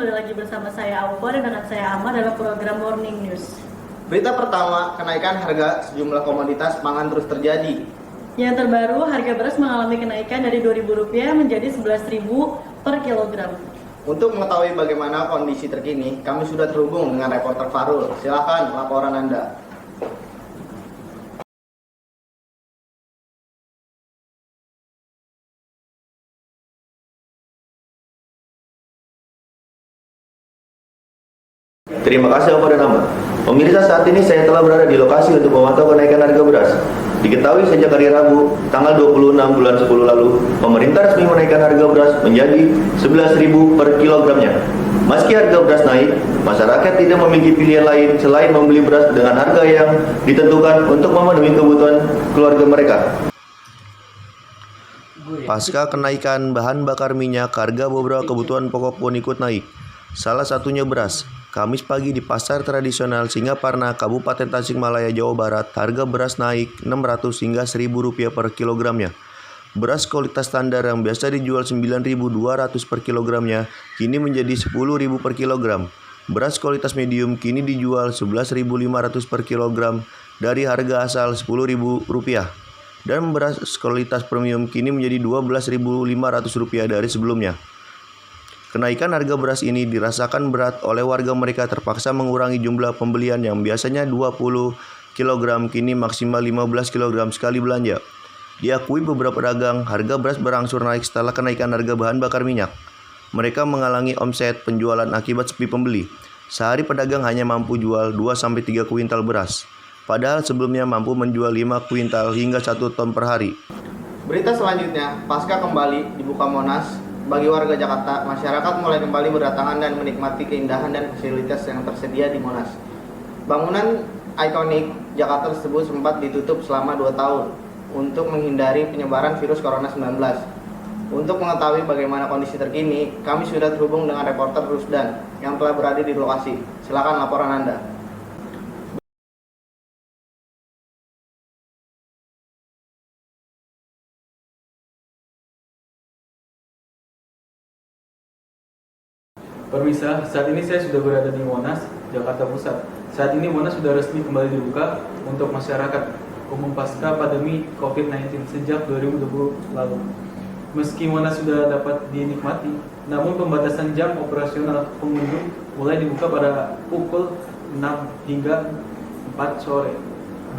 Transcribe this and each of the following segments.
kembali lagi bersama saya Aufa dan dengan saya Ahmad dalam program Morning News. Berita pertama, kenaikan harga sejumlah komoditas pangan terus terjadi. Yang terbaru, harga beras mengalami kenaikan dari Rp2.000 menjadi Rp11.000 per kilogram. Untuk mengetahui bagaimana kondisi terkini, kami sudah terhubung dengan reporter Farul. Silakan laporan Anda. Terima kasih Bapak dan Ahmad. Pemirsa, saat ini saya telah berada di lokasi untuk memantau kenaikan harga beras. Diketahui sejak hari Rabu, tanggal 26 bulan 10 lalu, pemerintah resmi menaikkan harga beras menjadi Rp11.000 per kilogramnya. Meski harga beras naik, masyarakat tidak memiliki pilihan lain selain membeli beras dengan harga yang ditentukan untuk memenuhi kebutuhan keluarga mereka. Pasca kenaikan bahan bakar minyak, harga beberapa kebutuhan pokok pun ikut naik. Salah satunya beras. Kamis pagi di pasar tradisional Singaparna, Kabupaten Tasikmalaya, Jawa Barat, harga beras naik Rp600 hingga Rp1.000 per kilogramnya. Beras kualitas standar yang biasa dijual Rp9.200 per kilogramnya, kini menjadi Rp10.000 per kilogram. Beras kualitas medium kini dijual Rp11.500 per kilogram dari harga asal Rp10.000. Dan beras kualitas premium kini menjadi Rp12.500 dari sebelumnya. Kenaikan harga beras ini dirasakan berat oleh warga, mereka terpaksa mengurangi jumlah pembelian yang biasanya 20 kg kini maksimal 15 kg sekali belanja. Diakui beberapa pedagang, harga beras berangsur naik setelah kenaikan harga bahan bakar minyak. Mereka mengalami omset penjualan akibat sepi pembeli. Sehari pedagang hanya mampu jual 2-3 kuintal beras. Padahal sebelumnya mampu menjual 5 kuintal hingga 1 ton per hari. Berita selanjutnya, pasca kembali dibuka Monas, bagi warga Jakarta, masyarakat mulai kembali berdatangan dan menikmati keindahan dan fasilitas yang tersedia di Monas. Bangunan ikonik Jakarta tersebut sempat ditutup selama 2 tahun untuk menghindari penyebaran virus Corona-19. Untuk mengetahui bagaimana kondisi terkini, kami sudah terhubung dengan reporter Rusdan yang telah berada di lokasi. Silakan laporan Anda. Pemirsa, saat ini saya sudah berada di Monas, Jakarta Pusat. Saat ini Monas sudah resmi kembali dibuka untuk masyarakat umum pasca pandemi COVID-19 sejak 2020 lalu. Meski Monas sudah dapat dinikmati, namun pembatasan jam operasional pengunjung mulai dibuka pada pukul 6 hingga 4 sore.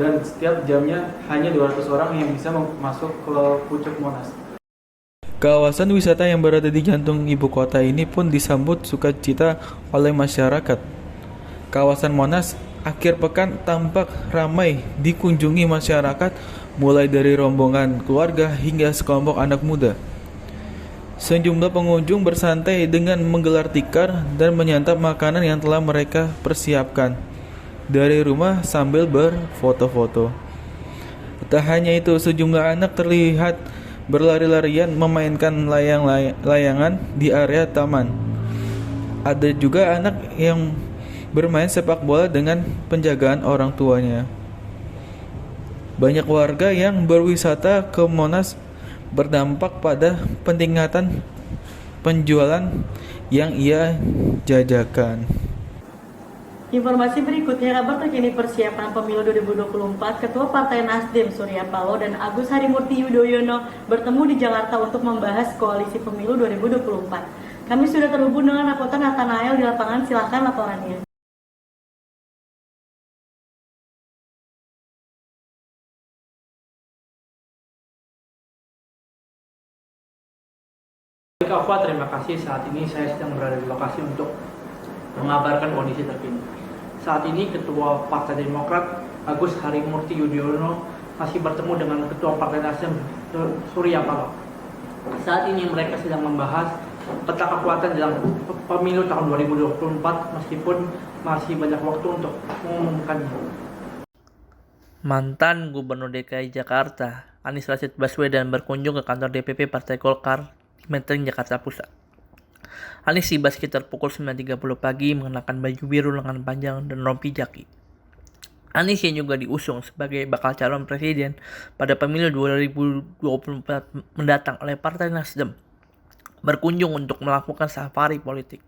Dan setiap jamnya hanya 200 orang yang bisa masuk ke puncak Monas. Kawasan wisata yang berada di jantung ibu kota ini pun disambut sukacita oleh masyarakat. Kawasan Monas akhir pekan tampak ramai dikunjungi masyarakat, mulai dari rombongan keluarga hingga sekelompok anak muda. Sejumlah pengunjung bersantai dengan menggelar tikar dan menyantap makanan yang telah mereka persiapkan dari rumah sambil berfoto-foto. Tak hanya itu, sejumlah anak terlihat berlari-larian memainkan layangan di area taman. Ada juga anak yang bermain sepak bola dengan penjagaan orang tuanya. Banyak warga yang berwisata ke Monas berdampak pada peningkatan penjualan yang ia jajakan. Informasi berikutnya, kabar terkini persiapan pemilu 2024, Ketua Partai Nasdem Surya Paloh dan Agus Harimurti Yudhoyono bertemu di Jakarta untuk membahas koalisi pemilu 2024. Kami sudah terhubung dengan reporter Nathanael di lapangan, silahkan laporannya. Baik Alfa, terima kasih. Saat ini saya sedang berada di lokasi untuk mengabarkan kondisi terkini. Saat ini Ketua Partai Demokrat Agus Harimurti Yudhoyono masih bertemu dengan Ketua Partai Nasdem Surya Paloh. Saat ini mereka sedang membahas peta kekuatan dalam pemilu tahun 2024, meskipun masih banyak waktu untuk mengumumkannya. Mantan Gubernur DKI Jakarta Anies Rashid Baswedan berkunjung ke kantor DPP Partai Golkar di Menteng, Jakarta Pusat. Anies tiba sekitar pukul 9.30 pagi mengenakan baju biru lengan panjang dan rompi jaki. Anies yang juga diusung sebagai bakal calon presiden pada pemilu 2024 mendatang oleh Partai Nasdem. berkunjung untuk melakukan safari politik.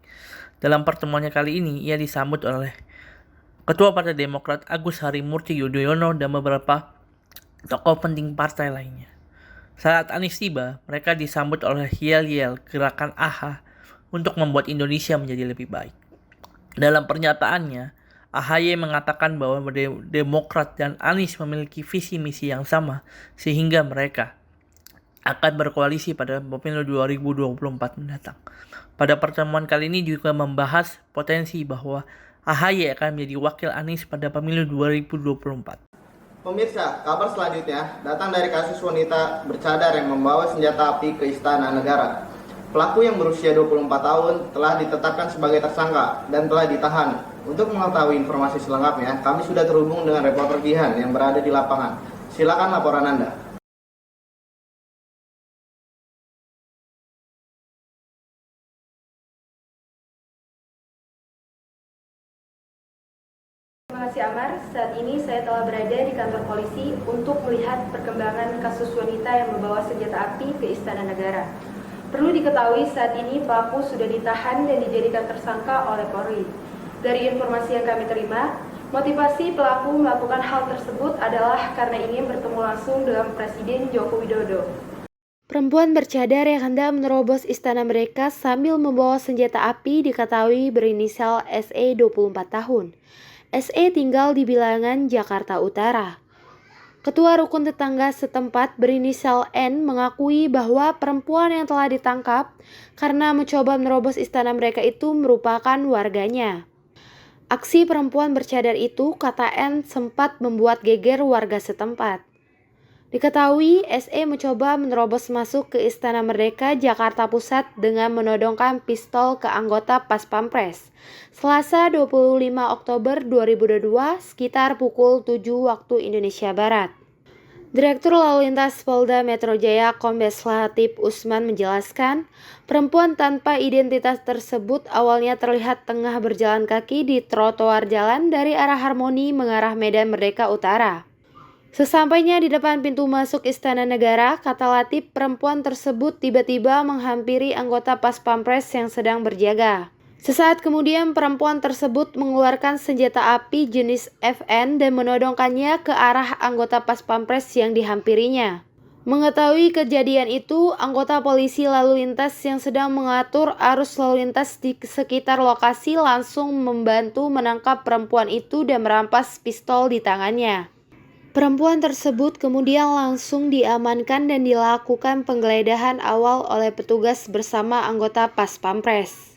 Dalam pertemuannya kali ini, ia disambut oleh Ketua Partai Demokrat Agus Harimurti Yudhoyono dan beberapa tokoh penting partai lainnya. Saat Anies tiba, mereka disambut oleh yel-yel gerakan AHA untuk membuat Indonesia menjadi lebih baik. Dalam pernyataannya, AHY mengatakan bahwa Demokrat dan Anies memiliki visi misi yang sama sehingga mereka akan berkoalisi pada pemilu 2024 mendatang. Pada pertemuan kali ini juga membahas potensi bahwa AHY akan menjadi wakil Anies pada pemilu 2024. Pemirsa, kabar selanjutnya datang dari kasus wanita bercadar yang membawa senjata api ke Istana Negara. Pelaku yang berusia 24 tahun telah ditetapkan sebagai tersangka dan telah ditahan. Untuk mengetahui informasi selengkapnya, kami sudah terhubung dengan reporter Gihan yang berada di lapangan. Silakan laporan Anda. Terima kasih Amar, saat ini saya telah berada di kantor polisi untuk melihat perkembangan kasus wanita yang membawa senjata api ke Istana Negara. Perlu diketahui saat ini pelaku sudah ditahan dan dijadikan tersangka oleh Polri. Dari informasi yang kami terima, motivasi pelaku melakukan hal tersebut adalah karena ingin bertemu langsung dengan Presiden Joko Widodo. Perempuan bercadar yang hendak menerobos istana mereka sambil membawa senjata api diketahui berinisial SE 24 tahun. SE tinggal di Bilangan, Jakarta Utara. Ketua rukun tetangga setempat berinisial N mengakui bahwa perempuan yang telah ditangkap karena mencoba menerobos istana mereka itu merupakan warganya. Aksi perempuan bercadar itu, kata N, sempat membuat geger warga setempat. Diketahui SE mencoba menerobos masuk ke Istana Merdeka, Jakarta Pusat dengan menodongkan pistol ke anggota Pas Pampres. Selasa 25 Oktober 2022 sekitar pukul 7 waktu Indonesia Barat. Direktur Lalu Lintas Polda Metro Jaya Kombes Latif Usman menjelaskan, perempuan tanpa identitas tersebut awalnya terlihat tengah berjalan kaki di trotoar jalan dari arah Harmoni mengarah Medan Merdeka Utara. Sesampainya di depan pintu masuk Istana Negara, kata Latif, perempuan tersebut tiba-tiba menghampiri anggota Pas Pampres yang sedang berjaga. Sesaat kemudian perempuan tersebut mengeluarkan senjata api jenis FN dan menodongkannya ke arah anggota Pas Pampres yang dihampirinya. Mengetahui kejadian itu, anggota polisi lalu lintas yang sedang mengatur arus lalu lintas di sekitar lokasi langsung membantu menangkap perempuan itu dan merampas pistol di tangannya. Perempuan tersebut kemudian langsung diamankan dan dilakukan penggeledahan awal oleh petugas bersama anggota Pas Pampres.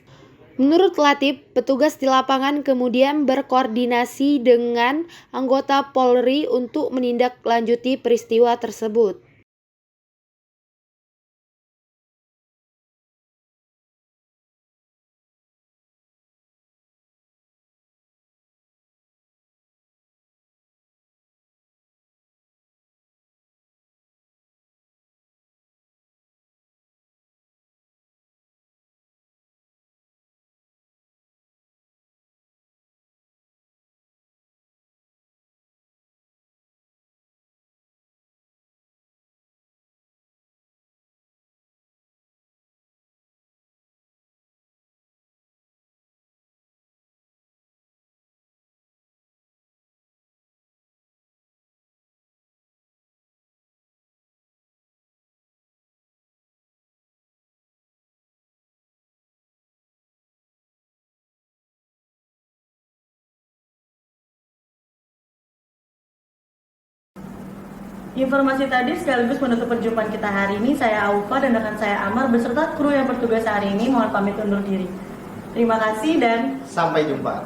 Menurut Latif, petugas di lapangan kemudian berkoordinasi dengan anggota Polri untuk menindaklanjuti peristiwa tersebut. Informasi tadi sekaligus menutup perjumpaan kita hari ini. Saya Aufa dan rekan saya Amar beserta kru yang bertugas hari ini mohon pamit undur diri. Terima kasih dan Sampai jumpa.